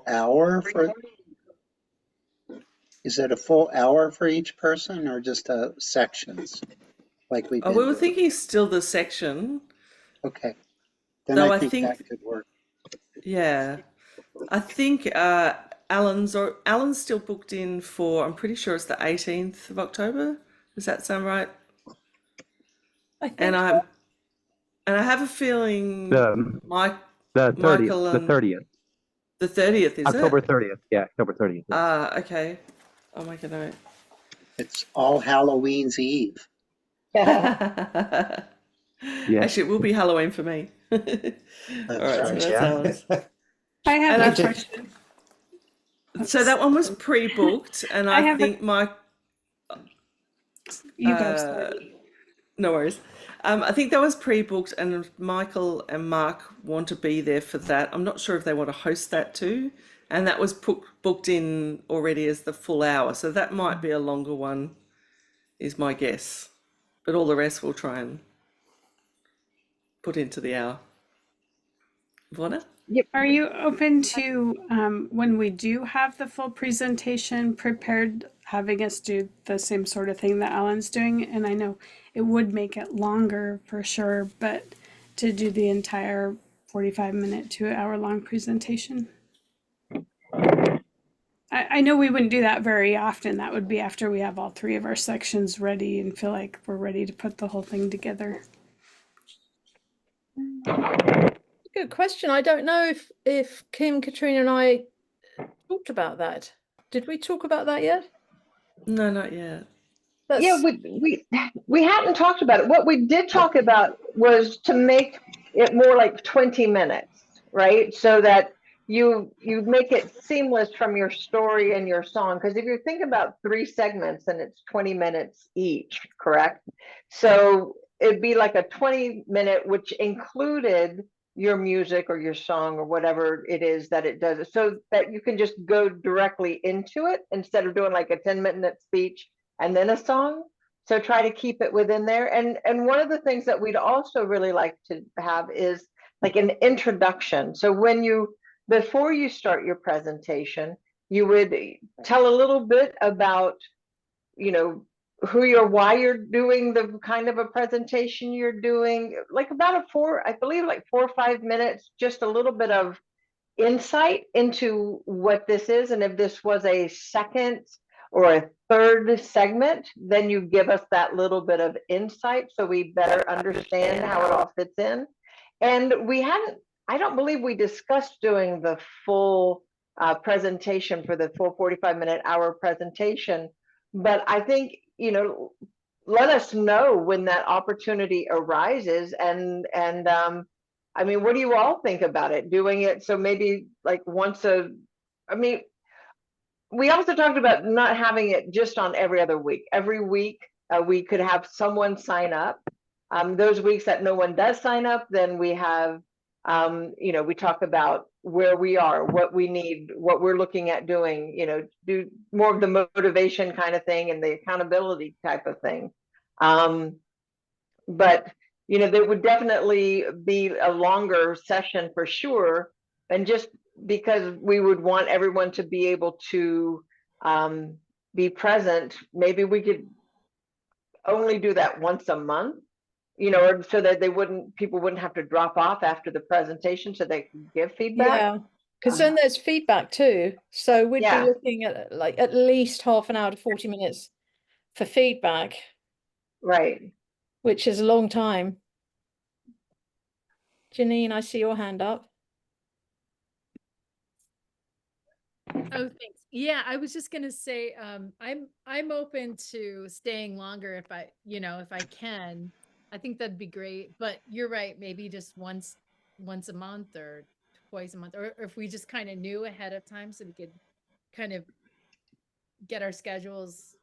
full hour for, is it a full hour for each person or just sections like we've Oh, been we were doing? thinking still the section, Okay, then I though I think think, that could work. yeah, I think Alan's still booked in for, I'm pretty sure it's the 18th of October. Does that sound right? I And think I'm and I have a feeling The Mike the 30th, Michael the and 30th, the 30th, is October it? 30th. Yeah, October 30th. Okay. I'll make a note. It's All Halloween's Eve. Yeah. Actually, it will be Halloween for me. All That's right, so right. that's ours. I have And a question. so that one was pre-booked, and I I have a, think Mike, you go, sorry. no worries. I think that was pre-booked, and Michael and Mark want to be there for that. I'm not sure if they want to host that too, and that was booked in already as the full hour, so that might be a longer one, is my guess. But all the rest we'll try and put into the hour. Vonna? Are you open to, when we do have the full presentation prepared, having us do the same sort of thing that Alan's doing? And I know it would make it longer for sure, but to do the entire 45-minute to hour long presentation? I know we wouldn't do that very often. That would be after we have all three of our sections ready and feel like we're ready to put the whole thing together. good question. I don't know if Kim, Katrina, and I talked about that. Did we talk about that yet? No, not yet. Yeah, we hadn't talked about it. What we did talk about was to make it more like 20 minutes, right? So that you make it seamless from your story and your song. Because if you think about 3 segments, then it's 20 minutes each, correct? So it'd be like a 20-minute, which included your music or your song or whatever it is that it does, so that you can just go directly into it instead of doing like a 10-minute speech and then a song. So try to keep it within there. And one of the things that we'd also really like to have is like an introduction. So before you start your presentation, you would tell a little bit about, why you're doing the kind of a presentation you're doing, like about I believe like 4 or 5 minutes, just a little bit of insight into what this is. And if this was a second or a third segment, then you give us that little bit of insight so we better understand how it all fits in. And I don't believe we discussed doing the full presentation for the full 45-minute hour presentation, but I think, let us know when that opportunity arises. And I mean, what do you all think about it? Doing it so maybe like we also talked about not having it just on every other week. Every week we could have someone sign up. Those weeks that no one does sign up, then we have, we talk about where we are, what we need, what we're looking at doing, do more of the motivation kind of thing and the accountability type of thing. But there would definitely be a longer session for sure, and just because we would want everyone to be able to be present, maybe we could only do that once a month, or so that people wouldn't have to drop off after the presentation, so they can give feedback. Yeah, because then there's feedback too. So we'd be looking at like at least half an hour to 40 minutes for feedback. Right. Which is a long time. Janine, I see your hand up. Oh, thanks. Yeah, I was just gonna say, I'm open to staying longer if I can. I think that'd be great. But you're right, maybe just once a month or twice a month, or if we just kind of knew ahead of time so we could kind of get our schedules,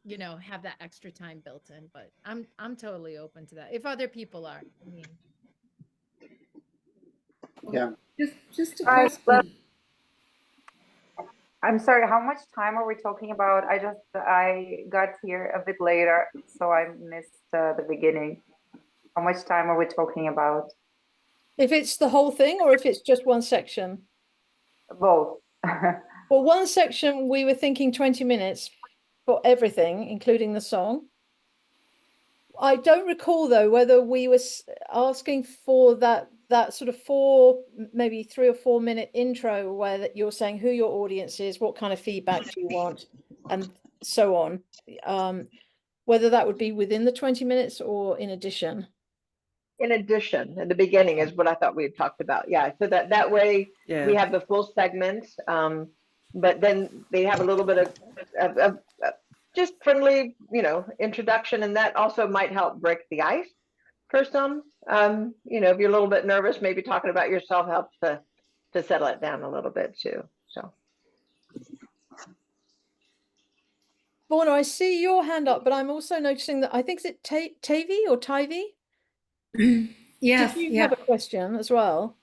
have that extra time built in. But I'm totally open to that if other people are. I mean, Yeah. Just a question. I'm sorry, how much time are we talking about? I got here a bit later, so I missed the beginning. How much time are we talking about? If it's the whole thing or if it's just one section? Both. Well, one section we were thinking 20 minutes for everything, including the song. I don't recall though whether we were asking for that sort of maybe 3 or 4 minute intro where that you're saying who your audience is, what kind of feedback do you want, and so on. Whether that would be within the 20 minutes or in addition. In addition, in the beginning is what I thought we had talked about. Yeah, so that way Yeah. we have the full segment, but then they have a little bit of just friendly, introduction, and that also might help break the ice for some. If you're a little bit nervous, maybe talking about yourself helps to settle it down a little bit too. So, Borna, I see your hand up, but I'm also noticing that I think it's Tavi or Tivy. Yes, Did you yeah, have a question as well?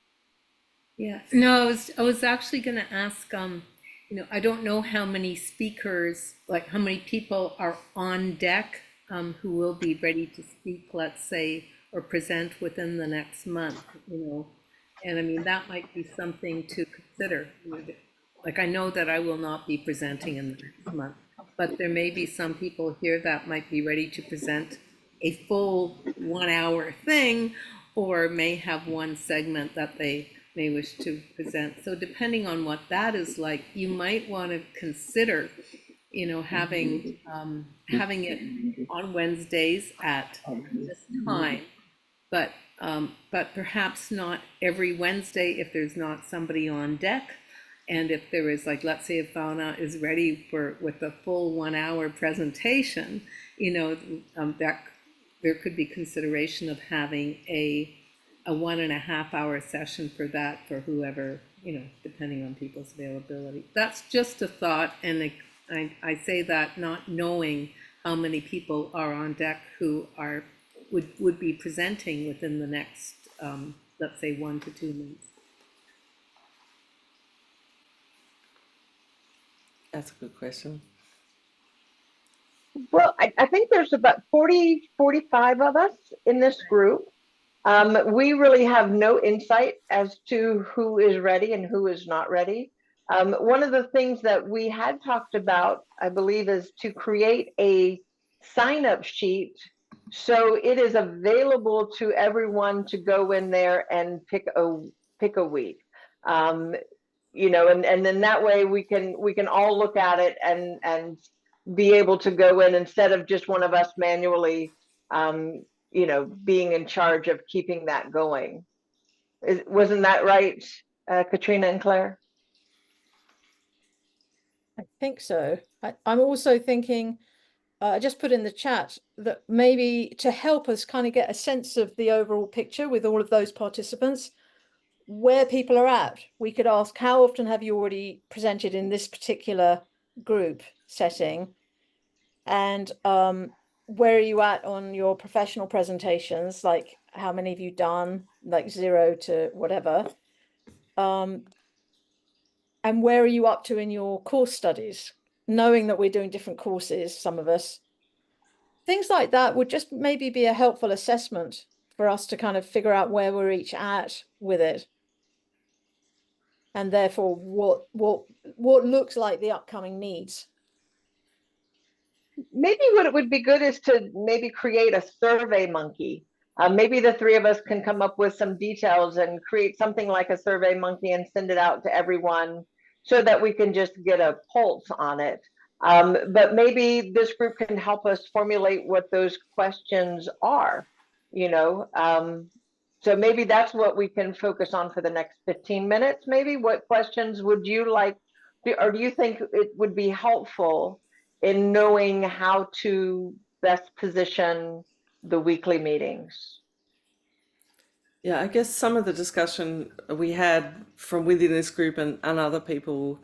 yeah. No, I was actually going to ask, I don't know how many speakers, like how many people are on deck, who will be ready to speak, let's say, or present within the next month, and I mean, that might be something to consider. Like, I know that I will not be presenting in the next month, but there may be some people here that might be ready to present a full 1 hour thing, or may have one segment that they may wish to present. So depending on what that is like, you might want to consider, having it on Wednesdays at this time, but perhaps not every Wednesday if there's not somebody on deck. And if there is, like, let's say if Fauna is ready with a full 1 hour presentation, that there could be consideration of having a 1.5 hour session for that, for whoever, depending on people's availability. That's just a thought, and I say that not knowing how many people are on deck who would be presenting within the next, let's say 1 to 2 months. That's a good question. well, I think there's about 40, 45 of us in this group. We really have no insight as to who is ready and who is not ready. One of the things that we had talked about, I believe, is to create a sign-up sheet so it is available to everyone to go in there and pick a week. And then that way we can all look at it and be able to go in instead of just one of us manually being in charge of keeping that going. Wasn't that right, Katrina and Claire? I think so. I'm also thinking, I just put in the chat that maybe to help us kind of get a sense of the overall picture with all of those participants, where people are at, we could ask, how often have you already presented in this particular group setting? And where are you at on your professional presentations? Like, how many have you done, like 0 to whatever? And where are you up to in your course studies? Knowing that we're doing different courses, some of us. Things like that would just maybe be a helpful assessment for us to kind of figure out where we're each at with it. And therefore what looks like the upcoming needs. Maybe what it would be good is to maybe create a survey monkey. Maybe the 3 of us can come up with some details and create something like a survey monkey and send it out to everyone so that we can just get a pulse on it. But maybe this group can help us formulate what those questions are, so maybe that's what we can focus on for the next 15 minutes. Maybe what questions would you like, or do you think it would be helpful in knowing how to best position the weekly meetings? Yeah, I guess some of the discussion we had from within this group and other people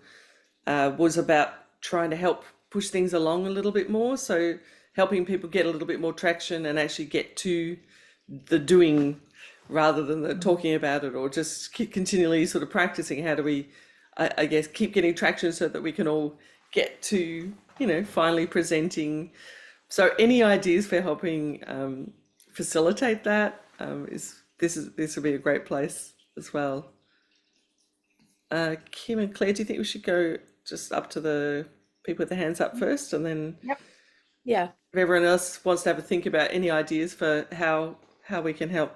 was about trying to help push things along a little bit more. So helping people get a little bit more traction and actually get to the doing rather than the talking about it, or just keep continually sort of practicing. How do we, I guess, keep getting traction so that we can all get to, finally presenting. So any ideas for helping facilitate that this would be a great place as well. Kim and Claire, do you think we should go just up to the people with their hands up first, and then Yeah. if everyone else wants to have a think about any ideas for how we can help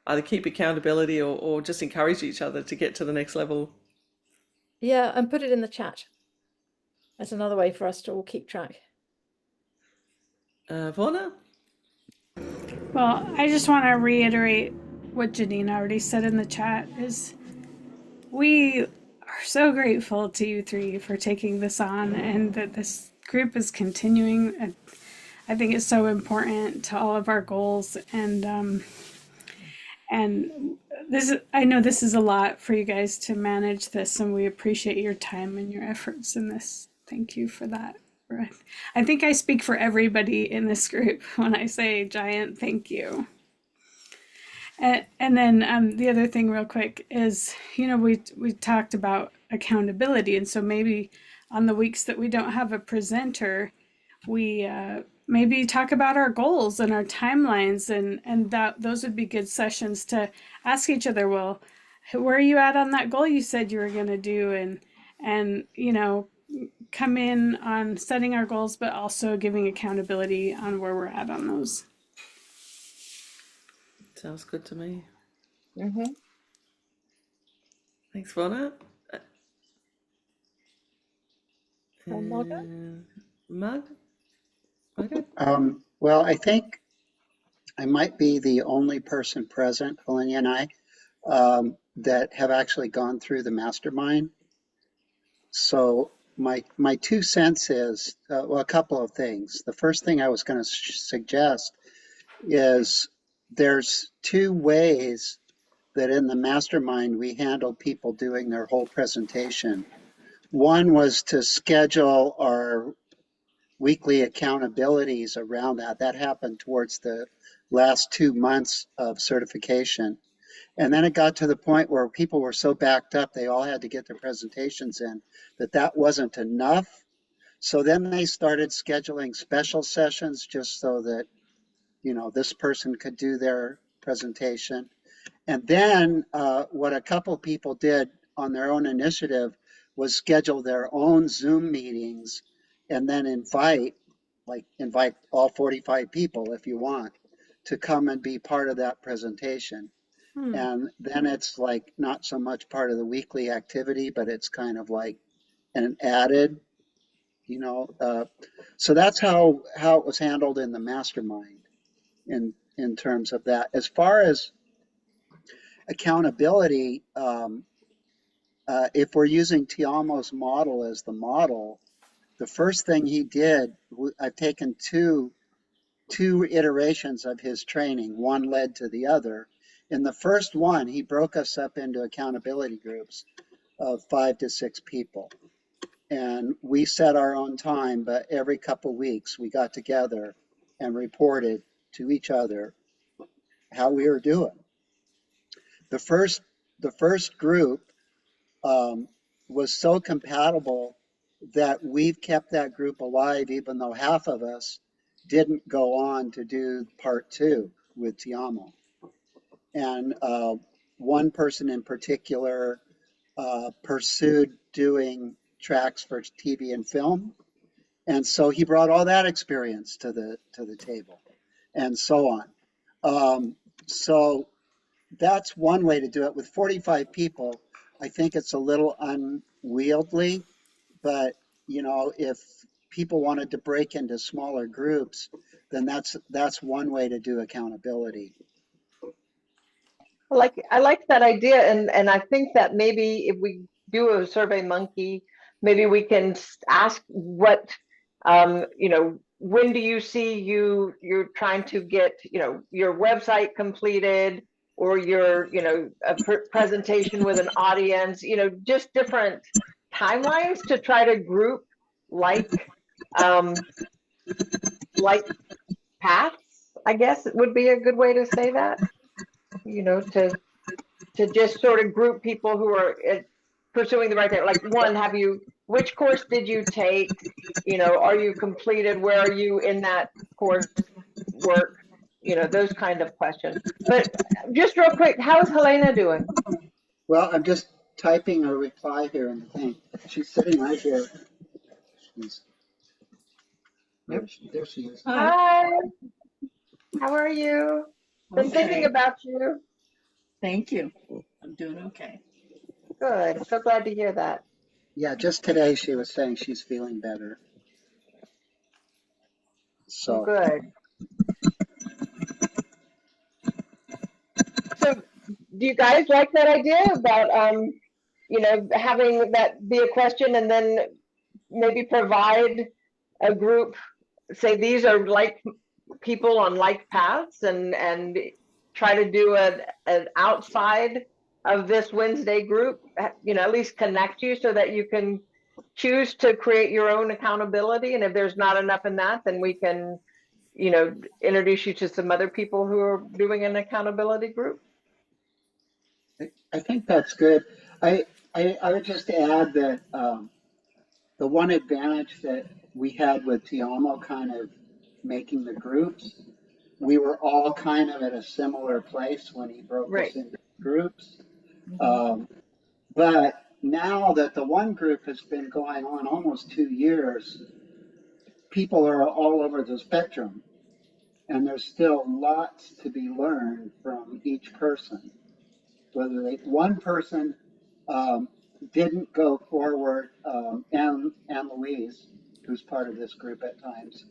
either keep accountability or just encourage each other to get to the next level? Yeah, and put it in the chat. That's another way for us to all keep track. Vonna? Well, I just want to reiterate what Janine already said in the chat is we are so grateful to you three for taking this on, and that this group is continuing. I think it's so important to all of our goals, and I know this is a lot for you guys to manage this, and we appreciate your time and your efforts in this. Thank you for that. I think I speak for everybody in this group when I say giant thank you. And then the other thing real quick is, we talked about accountability. And so maybe on the weeks that we don't have a presenter, we maybe talk about our goals and our timelines, and that those would be good sessions to ask each other, well, where are you at on that goal you said you were going to do? And come in on setting our goals, but also giving accountability on where we're at on those. Sounds good to me. Mm-hmm. Thanks, Vonna. Margaret? Margaret? Well, I think I might be the only person present, Helena and I, that have actually gone through the mastermind. So my 2 cents is, well, a couple of things. The first thing I was going to suggest is there's 2 ways that in the mastermind we handle people doing their whole presentation. One was to schedule our weekly accountabilities around that. That happened towards the last 2 months of certification. And then it got to the point where people were so backed up, they all had to get their presentations in, that wasn't enough. So then they started scheduling special sessions just so that, this person could do their presentation. And then what a couple people did on their own initiative was schedule their own Zoom meetings and then invite all 45 people, if you want, to come and be part of that presentation. And then it's like not so much part of the weekly activity, but it's kind of like an added, so that's how it was handled in the mastermind in terms of that. As far as accountability, if we're using Tiamo's model as the model, the first thing he did, I've taken two iterations of his training, one led to the other. In the first one, he broke us up into accountability groups of 5 to 6 people. And we set our own time, but every couple weeks we got together and reported to each other how we were doing. The first group was so compatible that we've kept that group alive, even though half of us didn't go on to do part 2 with Tiamo. And one person in particular pursued doing tracks for TV and film. And so he brought all that experience to the table and so on. So that's one way to do it. With 45 people, I think it's a little unwieldy, but if people wanted to break into smaller groups, then that's one way to do accountability. I like that idea, and I think that maybe if we do a Survey Monkey, maybe we can ask what when do you see you're trying to get your website completed, or your a presentation with an audience, just different timelines to try to group like paths, I guess it would be a good way to say that, to just sort of group people who are pursuing the right thing. Like, one, which course did you take? Are you completed? Where are you in that course work? Those kind of questions. But just real quick, how's Helena doing? Well, I'm just typing a reply here in the thing. She's sitting right here. There she is. Hi, how are you? Been thinking Okay, about you. thank you. I'm doing okay. Good. So glad to hear that. Yeah, just today she was saying she's feeling better. Well, So good. So, do you guys like that idea about having that be a question and then maybe provide a group, say these are like people on like paths, and try to do an outside of this Wednesday group, at least connect you so that you can choose to create your own accountability. And if there's not enough in that, then we can, introduce you to some other people who are doing an accountability group. I think that's good. I would just add that the one advantage that we had with Tiamo kind of making the groups, we were all kind of at a similar place when he broke Right. us into groups. But now that the one group has been going on almost 2 years, people are all over the spectrum, and there's still lots to be learned from each person. Whether one person didn't go forward, Anne Louise, who's part of this group at times,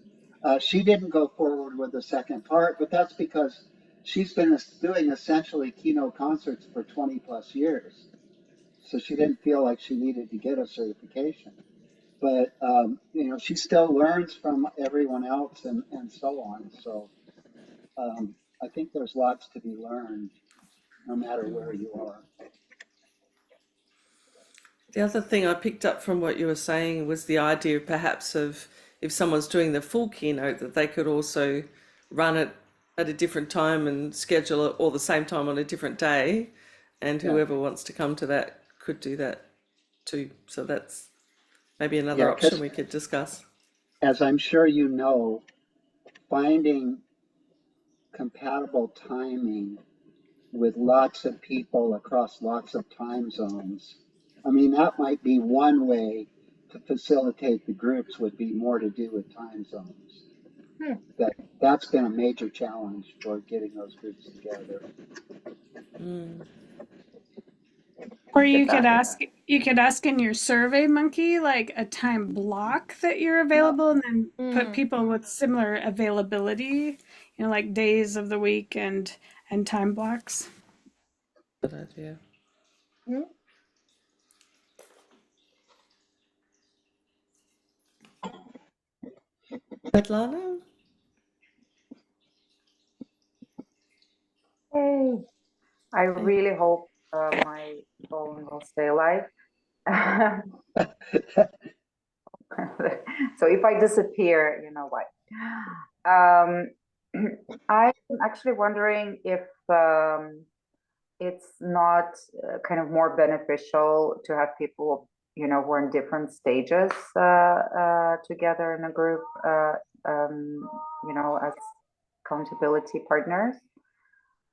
she didn't go forward with the second part, but that's because she's been doing essentially keynote concerts for 20 plus years. So she didn't feel like she needed to get a certification. But, she still learns from everyone else and so on. So I think there's lots to be learned no matter where you are. The other thing I picked up from what you were saying was the idea perhaps of if someone's doing the full keynote, that they could also run it at a different time and schedule it all the same time on a different day. And whoever wants to come to that could do that too. So that's maybe another option we could discuss. As I'm sure you know, finding compatible timing with lots of people across lots of time zones, I mean, that might be one way to facilitate the groups, would be more to do with time zones. That's been a major challenge for getting those groups together. Or you could ask in your Survey Monkey like a time block that you're available, and then put people with similar availability, like days of the week and time blocks. Good idea. Svetlana? Hey, I really hope my phone will stay alive. So if I disappear, you know what. I'm actually wondering if it's not kind of more beneficial to have people, who are in different stages together in a group, as accountability partners.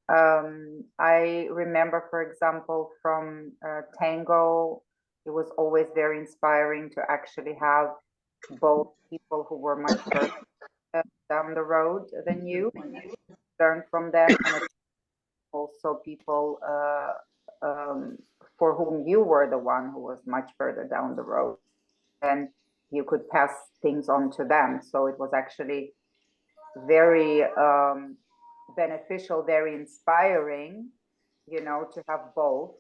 I remember, for example, from Tango, it was always very inspiring to actually have both people who were much further down the road than you, learn from them, and also people for whom you were the one who was much further down the road, and you could pass things on to them. So it was actually very beneficial, very inspiring, to have both,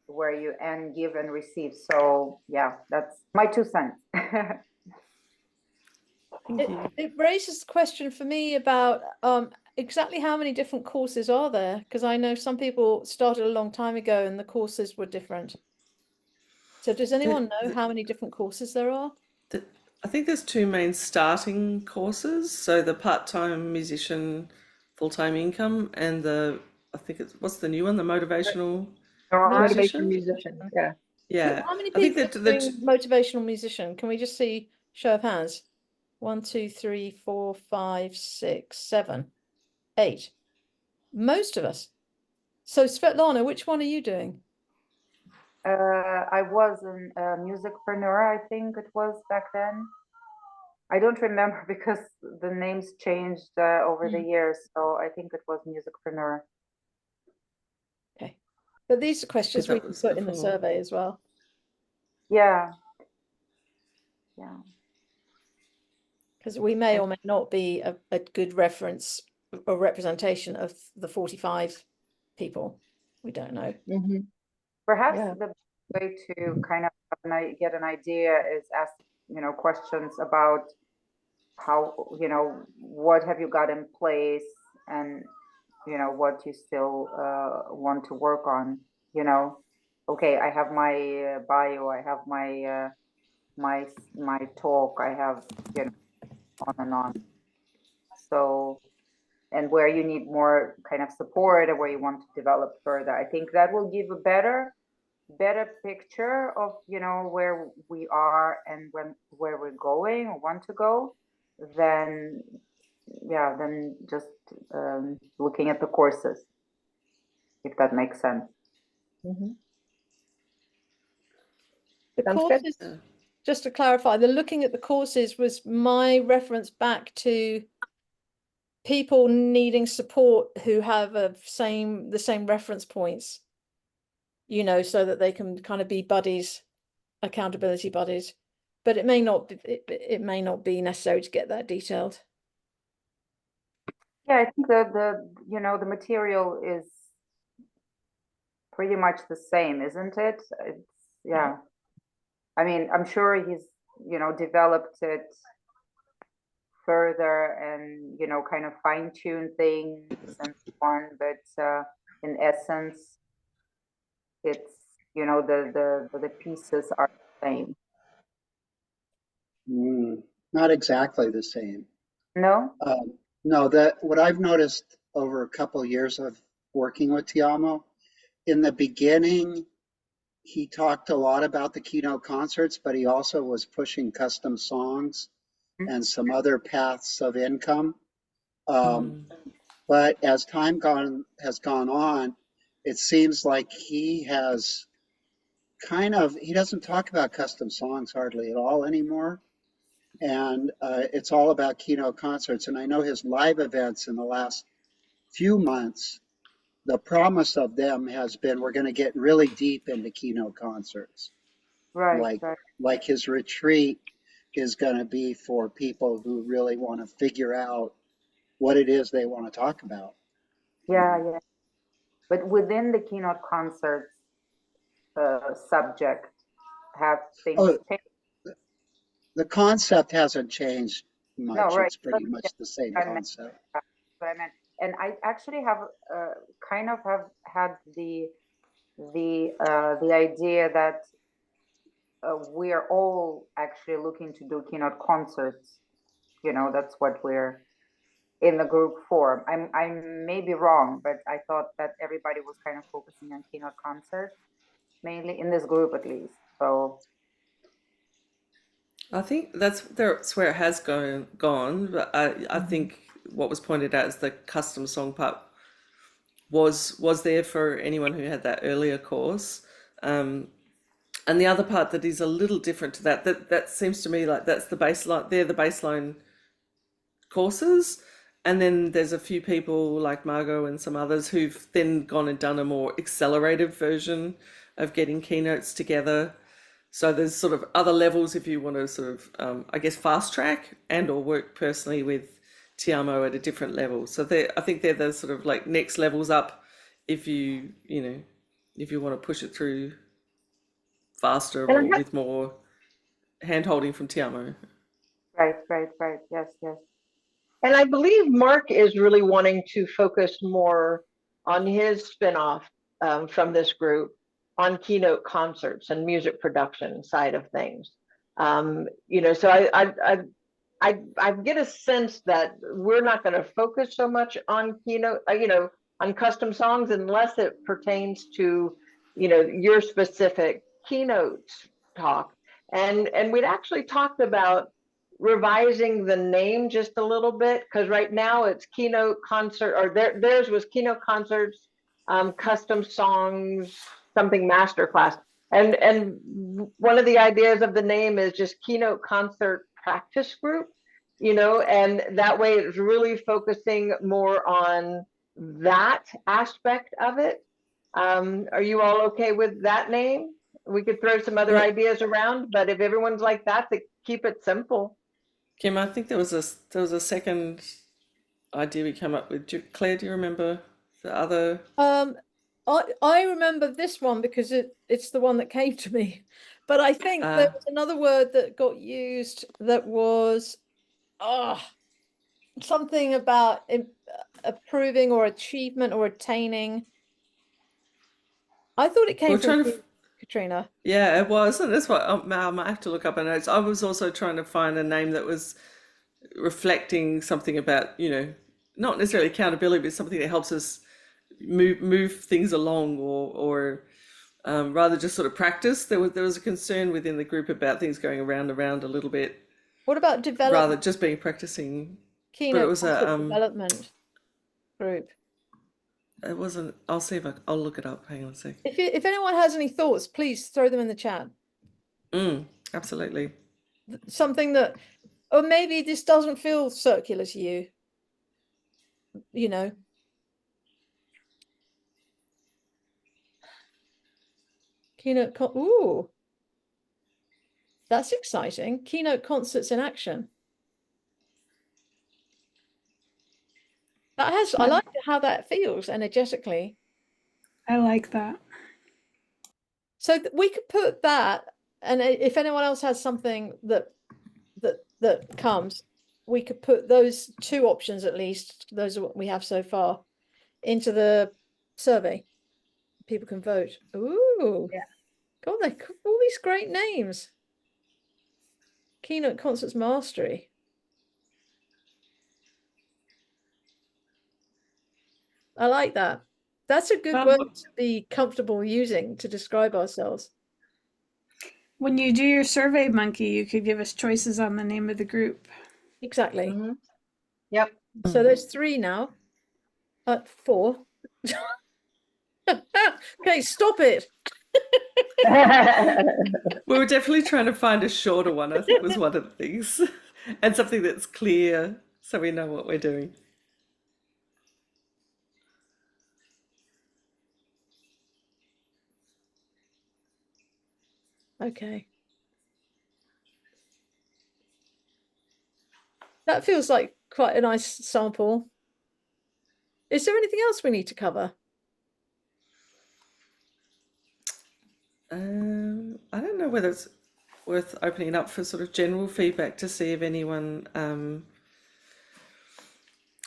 where you give and receive. So yeah, that's my 2 cents. It raises the question for me about exactly how many different courses are there? Because I know some people started a long time ago and the courses were different. So does anyone know how many different courses there are? I think there's 2 main starting courses. So the part-time musician, full-time income, and what's the new one? The motivational musician. Yeah. Yeah. How many I think people are doing motivational musician? Can we just see show of hands? 1, 2, 3, 4, 5, 6, 7, 8. Most of us. So Svetlana, which one are you doing? I was a musicpreneur, I think it was back then. I don't remember because the names changed over the years, so I think it was musicpreneur. Okay. But these are questions we that can was put in the before. survey as well. Yeah. Yeah. Because we may or may not be a good reference or representation of the 45 people. We don't know. Perhaps Yeah. the way to kind of get an idea is ask, questions about how, what have you got in place and, what you still want to work on, okay, I have my bio, I have my my talk, I have, on and on. So, and where you need more kind of support or where you want to develop further, I think that will give a better picture of where we are and where we're going or want to go, than just looking at the courses, if that makes sense. The Sounds good. courses, just to clarify, the looking at the courses was my reference back to people needing support who have the same reference points, so that they can kind of be buddies, accountability buddies. But it may not be necessary to get that detailed. Yeah, I think the material is pretty much the same, isn't it? Yeah. I mean, I'm sure he's, developed it further and, kind of fine-tune things and so on, but in essence, it's, the pieces are the same. Not exactly the same. No? No, what I've noticed over a couple years of working with Tiamo, in the beginning, he talked a lot about the Keynote concerts, but he also was pushing custom songs and some other paths of income. But as time has gone on, it seems like he has he doesn't talk about custom songs hardly at all anymore. And it's all about Keynote concerts. And I know his live events in the last few months, the promise of them has been, we're going to get really deep into Keynote concerts. Right. Like his retreat is going to be for people who really want to figure out what it is they want to talk about. Yeah. But within the Keynote concerts subject, have things changed? The concept hasn't changed much. No, right. It's pretty much the same concept. That's what I meant. And I actually have kind of have had the idea that we are all actually looking to do Keynote concerts. That's what we're in the group for. I may be wrong, but I thought that everybody was kind of focusing on Keynote concerts, mainly in this group at least. So I think that's where it has gone. But I think what was pointed out is the custom song part was there for anyone who had that earlier course. And the other part that is a little different to that seems to me like that's the baseline. They're the baseline courses. And then there's a few people like Margot and some others who've then gone and done a more accelerated version of getting keynotes together. So there's sort of other levels if you want to sort of, I guess, fast track and or work personally with Tiamo at a different level. So I think they're the sort of like next levels up if you want to push it through faster or with more hand-holding from Tiamo. Right. Yes. And I believe Mark is really wanting to focus more on his spinoff from this group on Keynote concerts and music production side of things. So I get a sense that we're not going to focus so much on Keynote, on custom songs unless it pertains to, your specific Keynote talk. And we'd actually talked about revising the name just a little bit, because right now it's Keynote concert, or theirs was Keynote concerts custom songs, something masterclass. And one of the ideas of the name is just Keynote Concert Practice Group, and that way it's really focusing more on that aspect of it. Are you all okay with that name? We could throw some other Great. ideas around, but if everyone's like that, to keep it simple. Kim, I think there was a second idea we came up with. Claire, do you remember the other? I remember this one because it's the one that came to me. But I think there was another word that got used that was something about approving or achievement or attaining. I thought it came from you, Katrina. Yeah, it was, and that's what I might have to look up my notes. I was also trying to find a name that was reflecting something about, not necessarily accountability, but something that helps us move things along, or rather just sort of practice. There was a concern within the group about things going around a little bit. What about development? Rather just being practicing. Keynote but it was development group. It wasn't. I'll see if I'll look it up. Hang on a sec. If anyone has any thoughts, please throw them in the chat. Absolutely. Something that, or maybe this doesn't feel circular to you. Keynote. Ooh, that's exciting. Keynote concerts in action. That has. I like how that feels energetically. I like that. So we could put that, and if anyone else has something that comes, we could put those two options, at least those are what we have so far, into the survey. People can vote. Ooh, yeah. God, they all these great names. Keynote Concerts Mastery. I like that. That's a good word to be comfortable using to describe ourselves. When you do your survey, Monkey, you could give us choices on the name of the group. Exactly. Mm-hmm. Yep. So there's 3 now. 4. Okay, stop it. We were definitely trying to find a shorter one, I think was one of the things. And something that's clear so we know what we're doing. Okay. That feels like quite a nice sample. Is there anything else we need to cover? I don't know whether it's worth opening up for sort of general feedback to see if anyone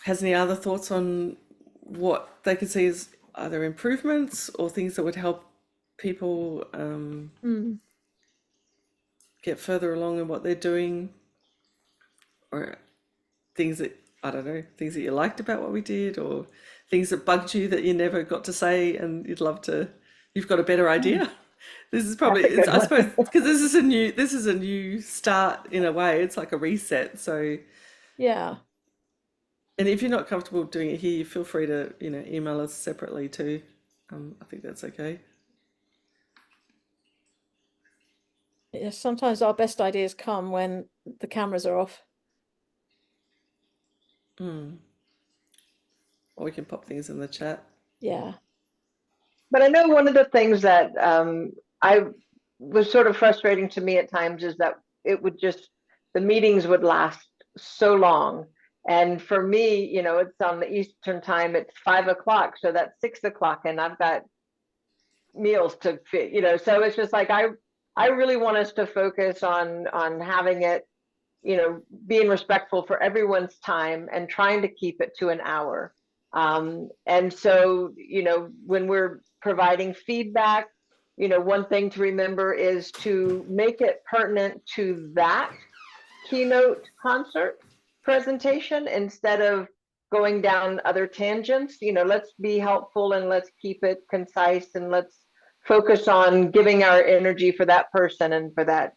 has any other thoughts on what they could see as either improvements or things that would help people get further along in what they're doing, or things that, I don't know, things that you liked about what we did, or things that bugged you that you never got to say and you'd love to, you've got a better idea. This is probably, I suppose, because this is a new start in a way. It's like a reset. So yeah. And if you're not comfortable doing it here, feel free to, email us separately too. I think that's okay. Yeah, sometimes our best ideas come when the cameras are off. Or we can pop things in the chat. Yeah. But I know one of the things that I was sort of frustrating to me at times is that the meetings would last so long. And for me, it's on the Eastern time, it's 5 o'clock. So that's 6 o'clock and I've got meals to fit, so it's just like, I really want us to focus on having it, being respectful for everyone's time and trying to keep it to an hour. And so, when we're providing feedback, one thing to remember is to make it pertinent to that keynote concert presentation instead of going down other tangents. Let's be helpful and let's keep it concise and let's focus on giving our energy for that person and for that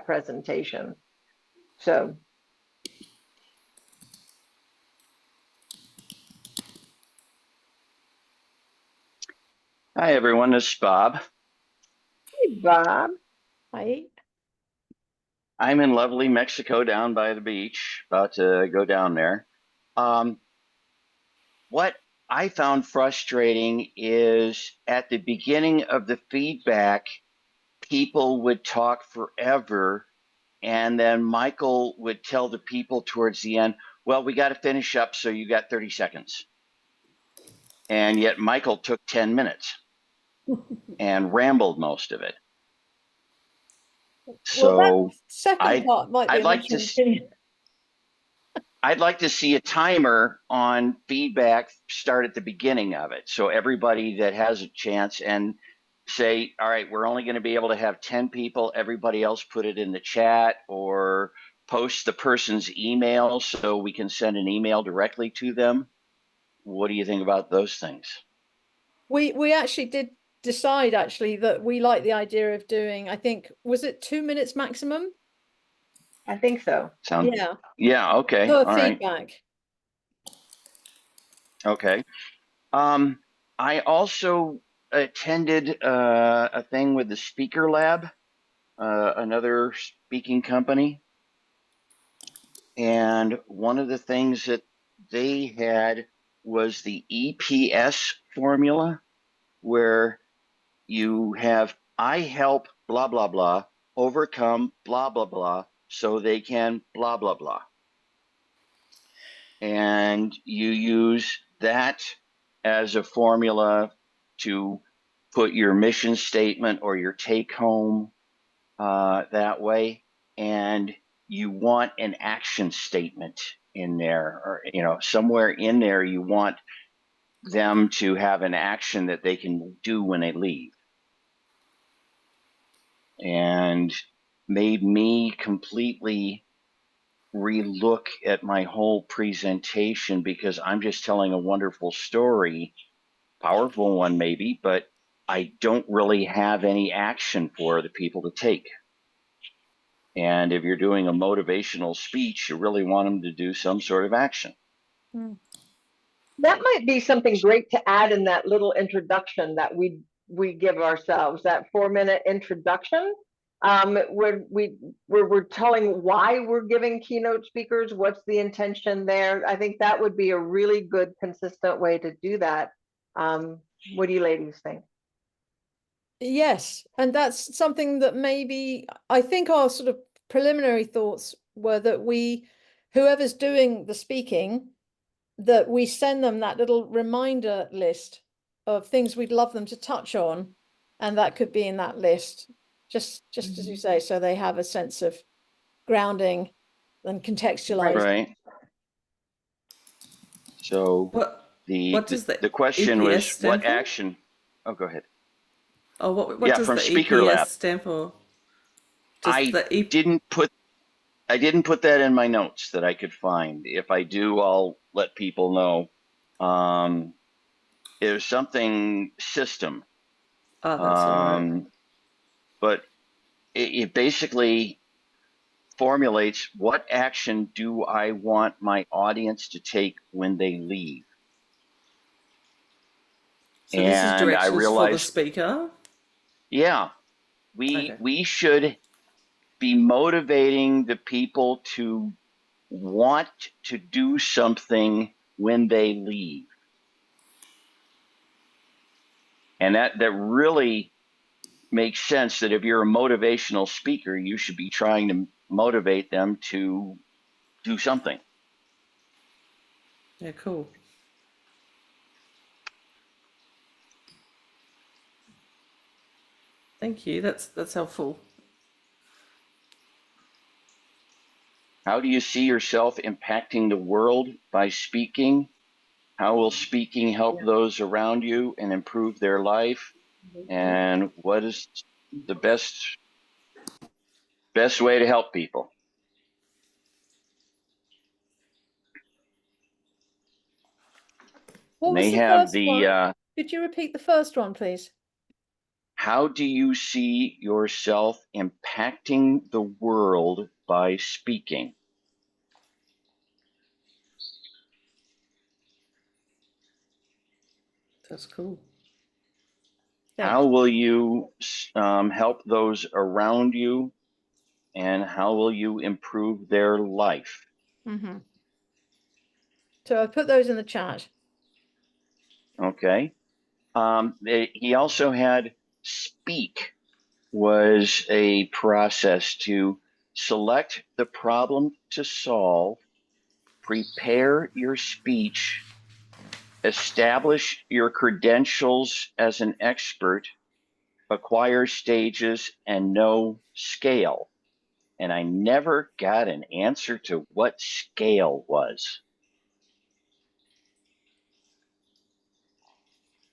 presentation. So. Hi, everyone. This is Bob. Hey, Bob. Hi. I'm in lovely Mexico down by the beach, about to go down there. What I found frustrating is at the beginning of the feedback, people would talk forever, and then Michael would tell the people towards the end, well, we got to finish up, so you got 30 seconds. And yet Michael took 10 minutes and rambled most of it. Well, So that second part might be I'd an like to interesting opinion. I'd like to see a timer on feedback start at the beginning of it. So everybody that has a chance and say, all right, we're only going to be able to have 10 people. Everybody else put it in the chat or post the person's email so we can send an email directly to them. What do you think about those things? We actually did decide actually that we like the idea of doing, I think, was it 2 minutes maximum? I think so. Yeah, okay. Per All right. feedback. Okay. I also attended a thing with the Speaker Lab, another speaking company. And one of the things that they had was the EPS formula, where you have I help blah, blah, blah, overcome blah, blah, blah, so they can blah, blah, blah. And you use that as a formula to put your mission statement or your take home that way. And you want an action statement in there, or somewhere in there you want them to have an action that they can do when they leave. And made me completely relook at my whole presentation, because I'm just telling a wonderful story, powerful one maybe, but I don't really have any action for the people to take. And if you're doing a motivational speech, you really want them to do some sort of action. That might be something great to add in that little introduction that we give ourselves, that 4-minute introduction. Where we're telling why we're giving keynote speakers, what's the intention there. I think that would be a really good, consistent way to do that. What do you ladies think? Yes, and that's something that maybe, I think our sort of preliminary thoughts were that whoever's doing the speaking, that we send them that little reminder list of things we'd love them to touch on, and that could be in that list, just as you say, so they have a sense of grounding and contextualizing. Right. So what does the question EPS was, stand what for? action? Oh, go ahead. Oh, what Yeah, does from the Speaker EPS Lab. stand for? I didn't put that in my notes that I could find. If I do, I'll let people know. There's something system. Oh, that's all right. But it basically formulates, what action do I want my audience to take when they leave? So this is And I directions for the realized, speaker? yeah, Okay. we should be motivating the people to want to do something when they leave. And that really makes sense, that if you're a motivational speaker, you should be trying to motivate them to do something. Yeah, cool. Thank you. That's helpful. How do you see yourself impacting the world by speaking? How will speaking help those around you and improve their life? And what is the best way to help people? What was They the have first one? Could you repeat the first one, please? how do you see yourself impacting the world by speaking? That's cool. How will you help those around you, and how will you improve their life? Mm-hmm. So I put those in the chat. Okay. He also had speak was a process to select the problem to solve, prepare your speech, establish your credentials as an expert, acquire stages, and know scale. And I never got an answer to what scale was.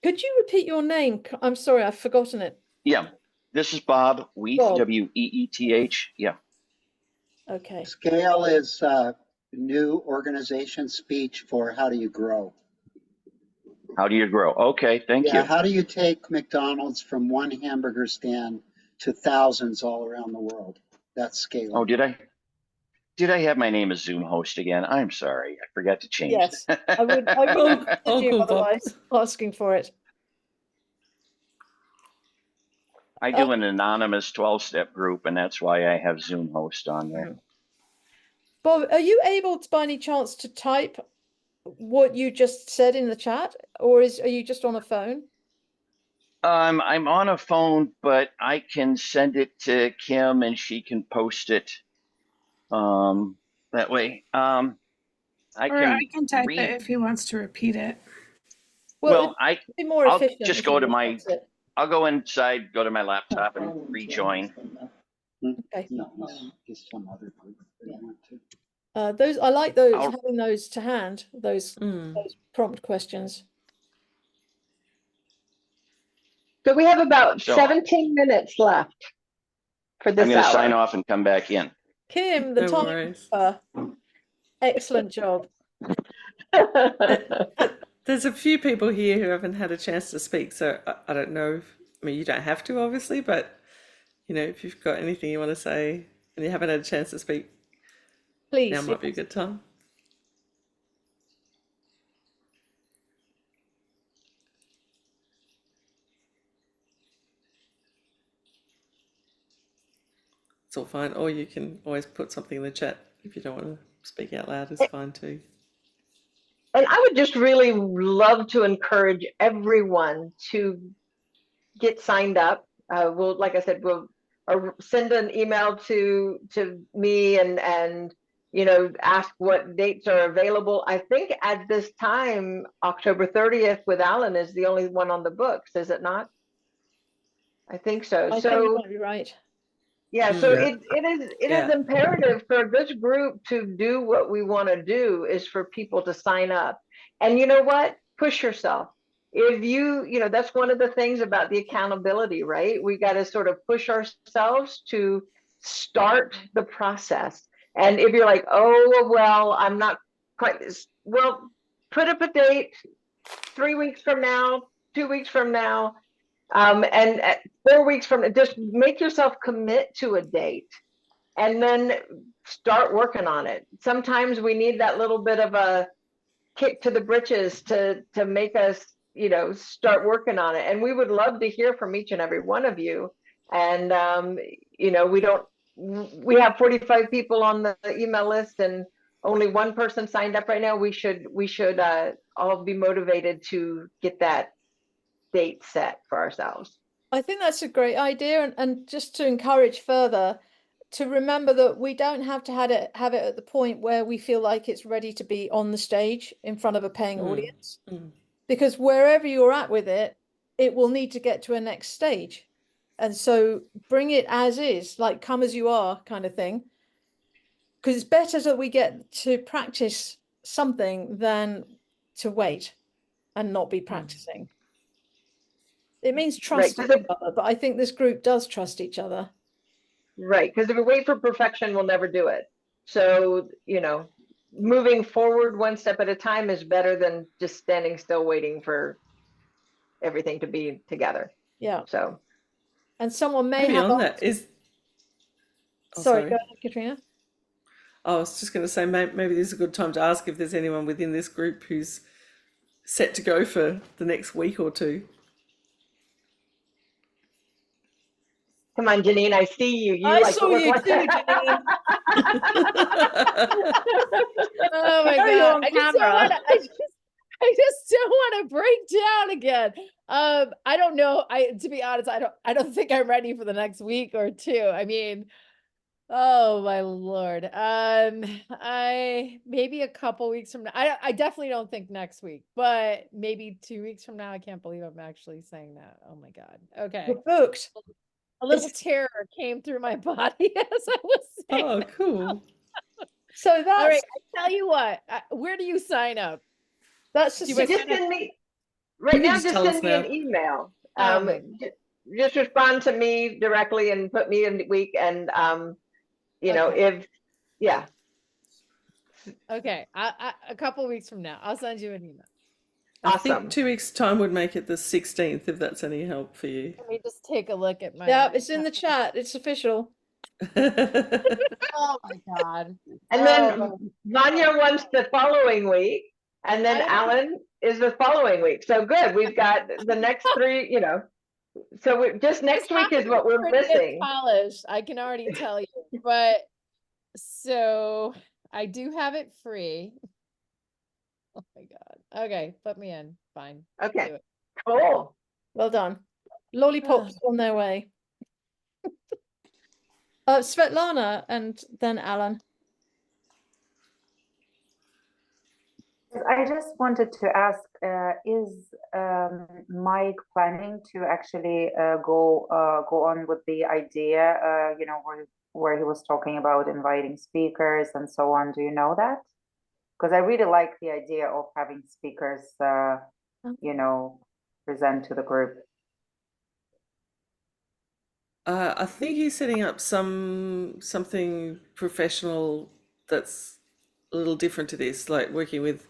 Could you repeat your name? I'm sorry, I've forgotten it. Yeah, this is Bob Weeth, Bob. W-E-E-T-H. Yeah. Okay. Scale is new organization speech for how do you grow. How do you grow? Okay, thank Yeah, you. how do you take McDonald's from one hamburger stand to thousands all around the world? That's scaling. Oh, did I have my name as Zoom host again? I'm sorry, I forgot to change. Yes, I would Oh, have you cool, Bob. otherwise asking for it. I do an anonymous 12-step group, and that's why I have Zoom host on there. Bob, are you able to, by any chance, to type what you just said in the chat, or are you just on a phone? I'm on a phone, but I can send it to Kim and she can post it that way. I can type read. it if he wants to repeat it. Well, it'd be more I'll efficient just if go you to my, repeat it. I'll go inside, go to my laptop and rejoin. Okay. No, just some other group that you want to. Those I like those, I'll- having those to hand, those prompt questions. So we have about So- 17 minutes left for this I'm going to hour. sign off and come back in. Kim, the No time. worries. Excellent job. There's a few people here who haven't had a chance to speak, so I don't know. I mean, you don't have to, obviously, but you know, if you've got anything you want to say and you haven't had a chance to speak, Please. now might be a good time. It's all fine, or you can always put something in the chat if you don't want to speak out loud. It's fine too. And I would just really love to encourage everyone to get signed up. We'll, like I said, we'll send an email to me and ask what dates are available. I think at this time, October 30th with Alan is the only one on the books, is it not? I think so. I think you might be right. Yeah, so Yeah. it is imperative for this group to do what we want to do, is for people to sign up. And you know what? Push yourself. If that's one of the things about the accountability, right? We got to sort of push ourselves to start the process. And if you're like, oh, well, I'm not quite this, well, put up a date 3 weeks from now, 2 weeks from now. And 4 weeks from, just make yourself commit to a date and then start working on it. Sometimes we need that little bit of a kick to the britches to make us, start working on it. And we would love to hear from each and every one of you. And, we have 45 people on the email list and only one person signed up right now. We should all be motivated to get that date set for ourselves. I think that's a great idea, and just to encourage further, to remember that we don't have to have it at the point where we feel like it's ready to be on the stage in front of a paying audience, because wherever you're at with it, it will need to get to a next stage. And so bring it as is, like come as you are kind of thing, because it's better that we get to practice something than to wait and not be practicing. It means trust each other, but I think this group does trust each other. Right, because if we wait for perfection, we'll never do it. So, moving forward one step at a time is better than just standing still waiting for everything to be together. Yeah. So. And someone may Maybe have on that is. Sorry, go ahead, Katrina. I was just going to say maybe this is a good time to ask if there's anyone within this group who's set to go for the next week or two. Come on, Janine, I see you. You I like saw to look you like too, that. Janine. Oh my Are you God. on I just don't camera? want to, I just don't want to break down again. I don't know. To be honest, I don't think I'm ready for the next week or two. I mean, oh my Lord. Maybe a couple weeks from now. I definitely don't think next week, but maybe 2 weeks from now. I can't believe I'm actually saying that. Oh my God. Okay. You're booked. A little terror came through my body as I was saying. Oh, cool. So All right, that's I tell you what, where do you sign up? that's the Do I Just sign up? send me, You right can now, just just tell us send me an now. email. Oh my, Just respond to me directly and put me in the week and, you know, Okay. yeah. okay. A couple weeks from now, I'll send you an email. I think Awesome. 2 weeks' time would make it the 16th, if that's any help for you. Let me just take a look at my. yeah, it's in the chat. It's official. Oh my God. And then Vanya Oh. wants the following week, and then I don't- Alan is the following week. So good, we've got the next three, you know. So just next It's week not is what we're pretty missing. polished, I can already tell you. But so I do have it free. Oh my God. Okay, put me in. Fine. Do Okay, it. cool. Well done. Lollipops on their way. Svetlana and then Alan. I just wanted to ask, is Mike planning to actually go on with the idea, you know, where he was talking about inviting speakers and so on? Do you know that? Because I really like the idea of having speakers, you know, present to the group. I think he's setting up something professional that's a little different to this, like working with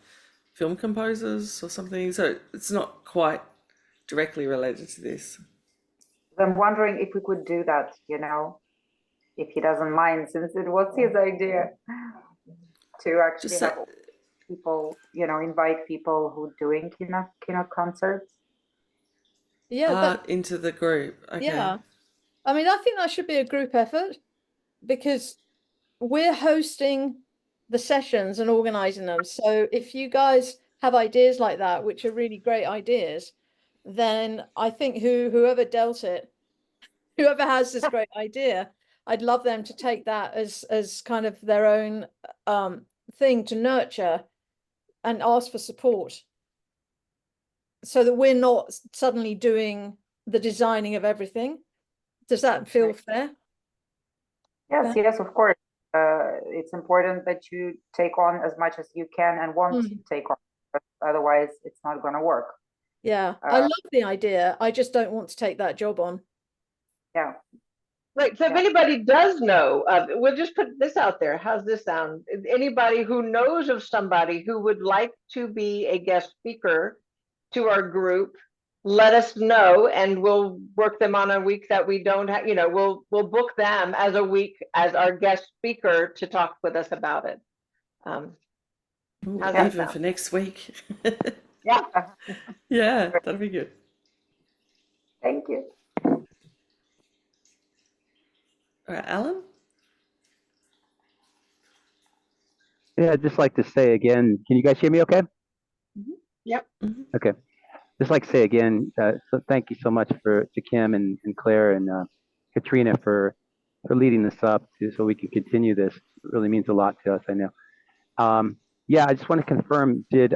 film composers or something. So it's not quite directly related to this. I'm wondering if we could do that, you know, if he doesn't mind, since it was his idea to actually Just have people, you know, invite people who doing keynote concerts. Yeah, into the group. Okay. yeah. I mean, I think that should be a group effort because we're hosting the sessions and organizing them. So if you guys have ideas like that, which are really great ideas, then I think whoever dealt it, whoever has this great idea, I'd love them to take that as kind of their own thing to nurture and ask for support, so that we're not suddenly doing the designing of everything. Does that feel fair? Yes, yes, of course. It's important that you take on as much as you can and want to take on, but otherwise it's not going to work. Yeah, I love the idea. I just don't want to take that job on. Yeah. Right, so if anybody does know, we'll just put this out there. How's this sound? Anybody who knows of somebody who would like to be a guest speaker to our group, let us know and we'll work them on a week that we don't have, you know, we'll book them as a week as our guest speaker to talk with us about it. Ooh, how's that even sound? for next week. Yeah. Yeah, that'll be good. Thank you. All right, Alan? Yeah, I'd just like to say again, can you guys hear me okay? Yep. Okay. Just like to say again, so thank you so much to Kim and Claire and Katrina for leading this up so we can continue this. It really means a lot to us, I know. Yeah, I just want to confirm, did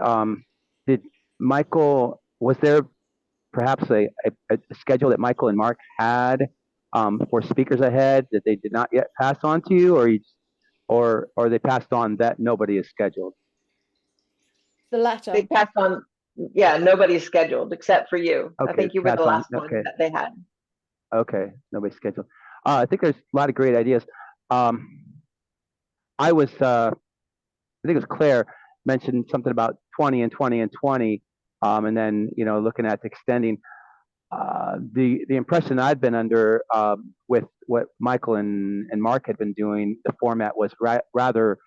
Michael, was there perhaps a schedule that Michael and Mark had for speakers ahead that they did not yet pass on to you, or they passed on that nobody is scheduled? The latter. They passed on, yeah, nobody's scheduled except for you. Okay, I think you were the pass on, last one okay. that they had. Okay, nobody's scheduled. I think there's a lot of great ideas. I think it was Claire mentioned something about 20 and 20 and 20, and then looking at extending. The impression I've been under with what Michael and Mark had been doing, the format was rather,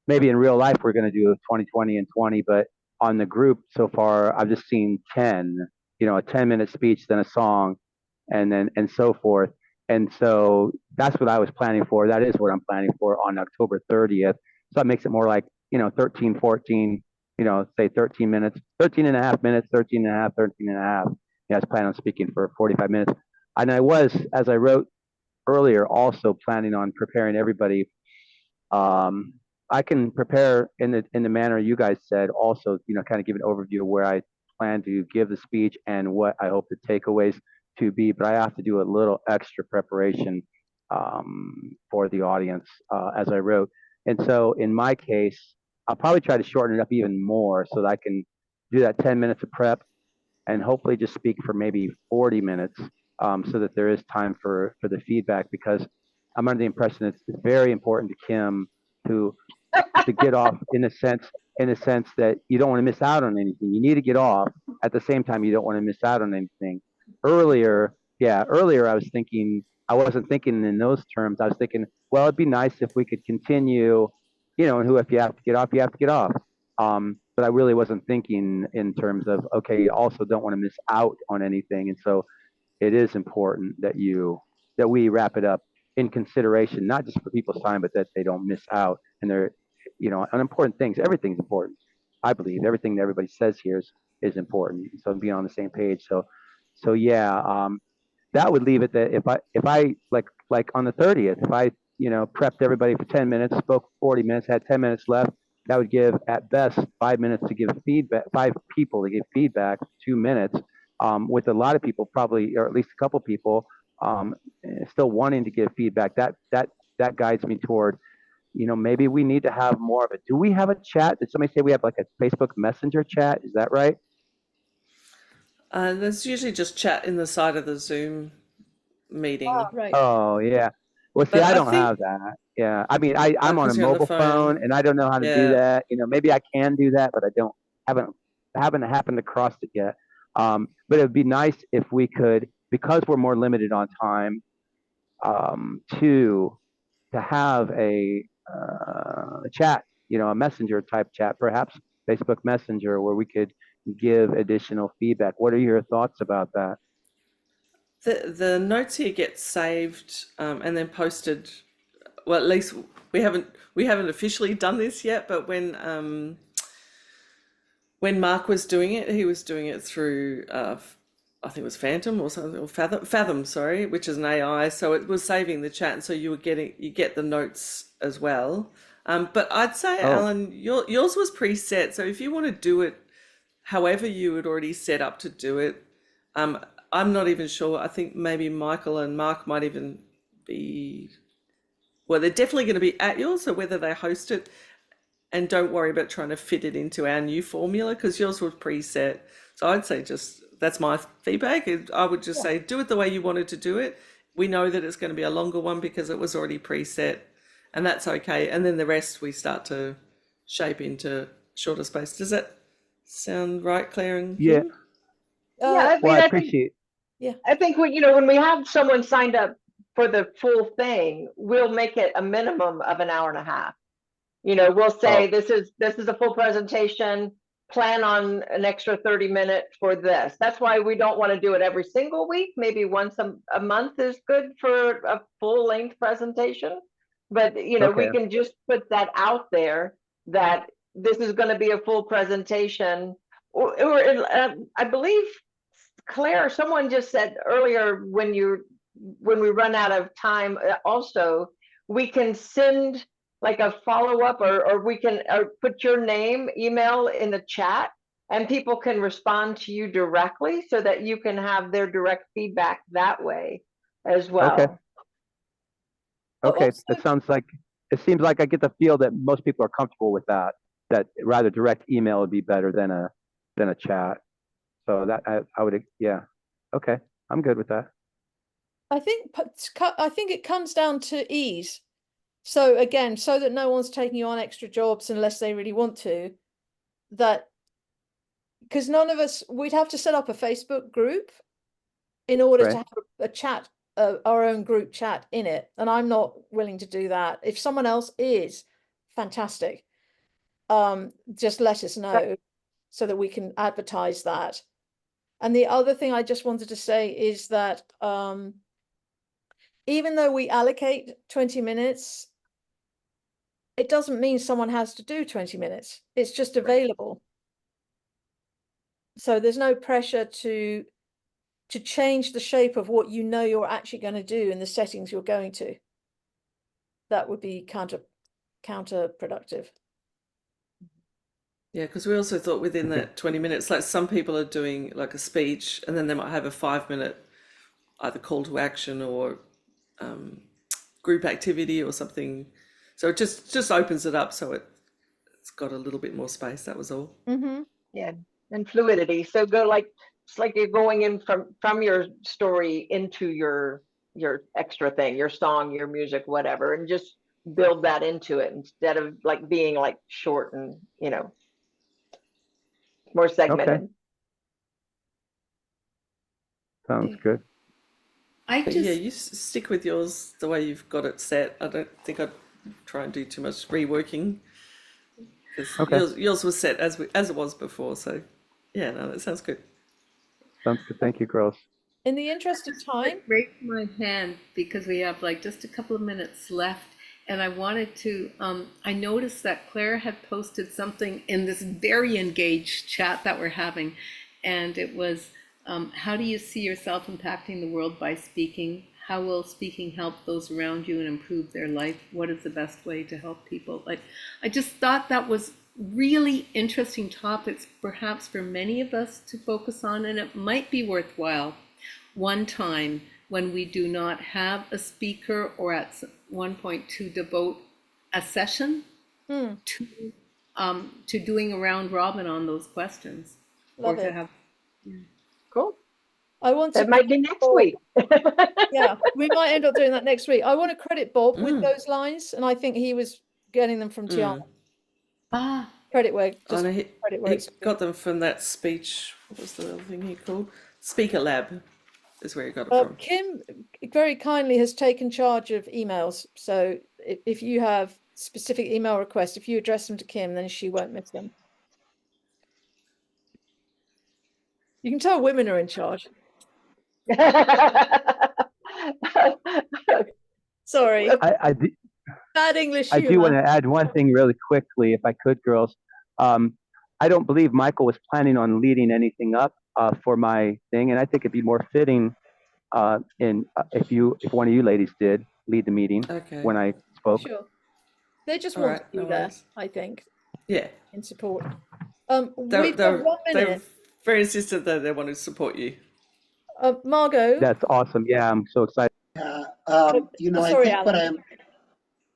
maybe in real life we're going to do 20, 20 and 20, but on the group so far I've just seen 10, a 10-minute speech, then a song, and so forth. And so that's what I was planning for. That is what I'm planning for on October 30th. So that makes it more like, 13, 14, say 13 minutes, 13 and a half minutes, 13 and a half, 13 and a half. Yeah, I was planning on speaking for 45 minutes. And I was, as I wrote earlier, also planning on preparing everybody. I can prepare in the manner you guys said, also, kind of give an overview of where I plan to give the speech and what I hope the takeaways to be, but I have to do a little extra preparation for the audience as I wrote. And so in my case, I'll probably try to shorten it up even more so that I can do that 10 minutes of prep and hopefully just speak for maybe 40 minutes so that there is time for the feedback, because I'm under the impression it's very important to Kim to get off in a sense that you don't want to miss out on anything. You need to get off. At the same time, you don't want to miss out on anything. Earlier I was thinking, I wasn't thinking in those terms. I was thinking, well, it'd be nice if we could continue, and if you have to get off, you have to get off. But I really wasn't thinking in terms of, okay, you also don't want to miss out on anything. And so it is important that we wrap it up in consideration, not just for people's time, but that they don't miss out. And they're, on important things. Everything's important. I believe everything that everybody says here is important. So being on the same page. So yeah, that would leave it that if I like on the 30th, if I, prepped everybody for 10 minutes, spoke 40 minutes, had 10 minutes left, that would give at best 5 minutes to give feedback, 5 people to give feedback, 2 minutes, with a lot of people probably, or at least a couple people, still wanting to give feedback. That guides me toward, maybe we need to have more of it. Do we have a chat? Did somebody say we have like a Facebook Messenger chat? Is that right? There's usually just chat in the side of the Zoom meeting. Right. Oh, yeah. Well, see, But I I don't think, have that. Yeah. I mean, I'm on a 'cause you're on the mobile phone phone. and I don't know how to do Yeah. that. Maybe I can do that, but haven't happened across it yet. But it would be nice if we could, because we're more limited on time, to have a chat, a messenger type chat, perhaps Facebook Messenger, where we could give additional feedback. What are your thoughts about that? The notes here get saved and then posted. Well, at least we haven't officially done this yet, but when Mark was doing it, he was doing it through I think it was Phantom or something, or Fathom, sorry, which is an AI. So it was saving the chat, and so you get the notes as well. But I'd say, Oh, Alan, yours was preset. So if you want to do it however you had already set up to do it, I'm not even sure. I think maybe Michael and Mark might even be, well, they're definitely going to be at yours. So whether they host it, and don't worry about trying to fit it into our new formula, because yours was preset. So I'd say that's my feedback. I would just say do it the way you wanted to do it. We know that it's going to be a longer one because it was already preset, and that's okay. And then the rest we start to shape into shorter space. Does that sound right, Claire and yeah. Kim? Yeah, I Well, mean, I I think appreciate. when we have someone signed up for the full thing, we'll make it a minimum of an hour and a half. We'll say Oh, this is a full presentation. Plan on an extra 30 minutes for this. That's why we don't want to do it every single week. Maybe once a month is good for a full length presentation. But we okay. can just put that out there that this is going to be a full presentation. Or I believe Claire, someone just said earlier when we run out of time, also we can send like a follow-up, or we can put your name, email in the chat, and people can respond to you directly so that you can have their direct feedback that way as Okay. well. Okay. It seems like I get the feel that most people are comfortable with that rather direct email would be better than a chat. So that I would, yeah. Okay. I'm good with that. I think it comes down to ease. So again, so that no one's taking on extra jobs unless they really want to, because none of us, we'd have to set up a Facebook group in order to Right. have a chat, our own group chat in it. And I'm not willing to do that. If someone else is, fantastic. Just let us know so that we can advertise that. And the other thing I just wanted to say is that even though we allocate 20 minutes, it doesn't mean someone has to do 20 minutes. It's just available. So there's no pressure to change the shape of what you know you're actually going to do in the settings you're going to. That would be counterproductive. Yeah, because we also thought within that 20 minutes, like some people are doing like a speech and then they might have a 5-minute either call to action or group activity or something. So it just opens it up so it's got a little bit more space. That was all. Mm-hmm. Yeah, and fluidity. So go like, it's like you're going in from your story into your extra thing, your song, your music, whatever, and just build that into it instead of like being like short and, you know, more segmented. Okay. Sounds good. I But just yeah, you stick with yours the way you've got it set. I don't think I'd try and do too much reworking because Okay. yours was set as it was before. So yeah, no, that sounds good. Sounds good. Thank you, girls. In the interest of time, raise my hand because we have like just a couple of minutes left. And I wanted to, I noticed that Claire had posted something in this very engaged chat that we're having. And it was, how do you see yourself impacting the world by speaking? How will speaking help those around you and improve their life? What is the best way to help people? Like, I just thought that was really interesting topics, perhaps for many of us to focus on, and it might be worthwhile one time when we do not have a speaker or at one point to devote a session to doing a round robin on those questions. Love or to it. have Cool. I want to That might be next Bob. week. Yeah, we might end up doing that next week. I want to credit Bob with those lines, and I think he was getting them from Tiana. Credit where Oh, no, credit where he it's got them from that speech. What was the other thing he called? Speaker Lab is where he got it from. Kim very kindly has taken charge of emails. So if you have specific email requests, if you address them to Kim, then she won't miss them. You can tell women are in charge. Sorry. Bad English humor. I do want to add one thing really quickly, if I could, girls. I don't believe Michael was planning on leading anything up for my thing, and I think it'd be more fitting if one of you ladies did lead the meeting when I spoke. Sure. They just All want right, to be no there, worries. I think. Yeah. In support. We've got 1 minute. They're very insistent that they want to support you. Margot. That's awesome. Yeah, I'm so excited. You know, sorry,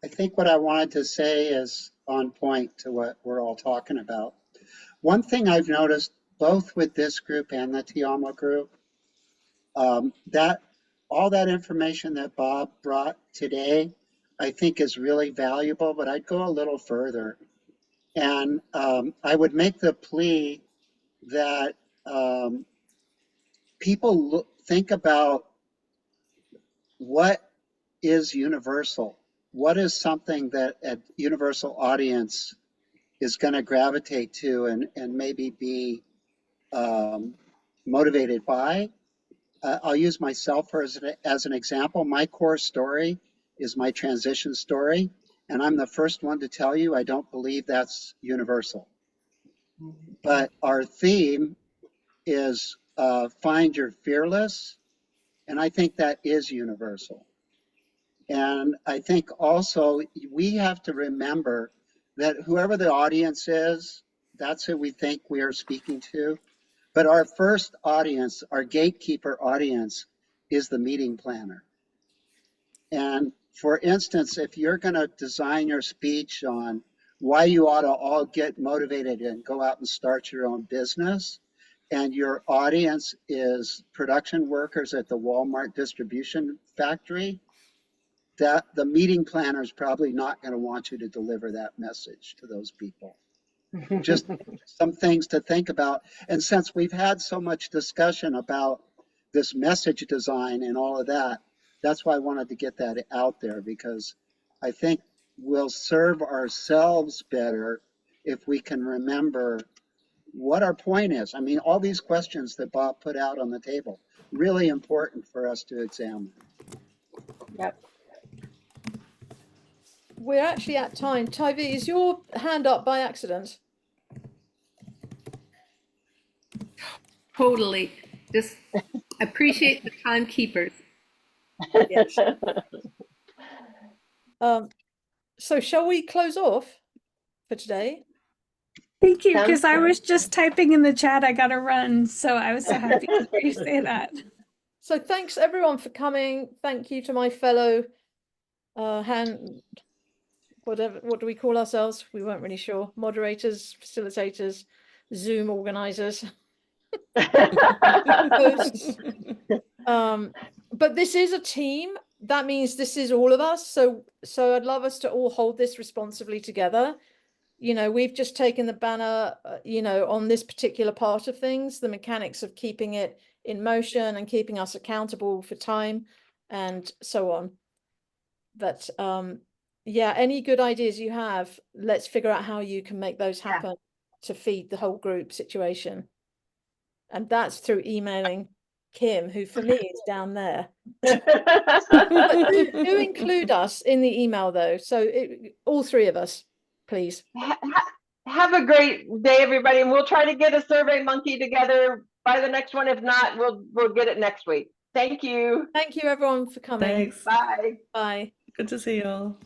I think what I wanted to say is on point to what we're all talking about. One thing I've noticed both with this group and the Tiamo group, that all that information that Bob brought today, I think is really valuable, but I'd go a little further. And I would make the plea that people think about what is universal. What is something that a universal audience is going to gravitate to and maybe be motivated by? I'll use myself as an example. My core story is my transition story, and I'm the first one to tell you I don't believe that's universal. But our theme is find your fearless, and I think that is universal. And I think also we have to remember that whoever the audience is, that's who we think we are speaking to. But our first audience, our gatekeeper audience, is the meeting planner. And for instance, if you're going to design your speech on why you ought to all get motivated and go out and start your own business, and your audience is production workers at the Walmart distribution factory, that the meeting planner is probably not going to want you to deliver that message to those people. Just some things to think about. And since we've had so much discussion about this message design and all of that, that's why I wanted to get that out there, because I think we'll serve ourselves better if we can remember what our point is. I mean, all these questions that Bob put out on the table, really important for us to examine. Yep. We're actually at time. Tyvee, is your hand up by accident? Totally. Just appreciate the timekeepers. Yes. So shall we close off for today? Thank you, Sounds because I good. was just typing in the chat. I got to run, so I was so happy to hear you say that. So thanks everyone for coming. Thank you to my fellow what do we call ourselves? We weren't really sure. Moderators, facilitators, Zoom organizers, hosts. But this is a team. That means this is all of us. So I'd love us to all hold this responsibly together. You know, we've just taken the banner, you know, on this particular part of things, the mechanics of keeping it in motion and keeping us accountable for time and so on. But yeah, any good ideas you have, let's figure out how you can make those happen to feed the whole group situation. And that's through emailing Kim, who for me is down there. But do include us in the email though. So all three of us, please. Have a great day, everybody, and we'll try to get a Survey Monkey together by the next one. If not, we'll get it next week. Thank you. Thank you everyone for coming. Thanks. Bye. Bye. Good to see you all.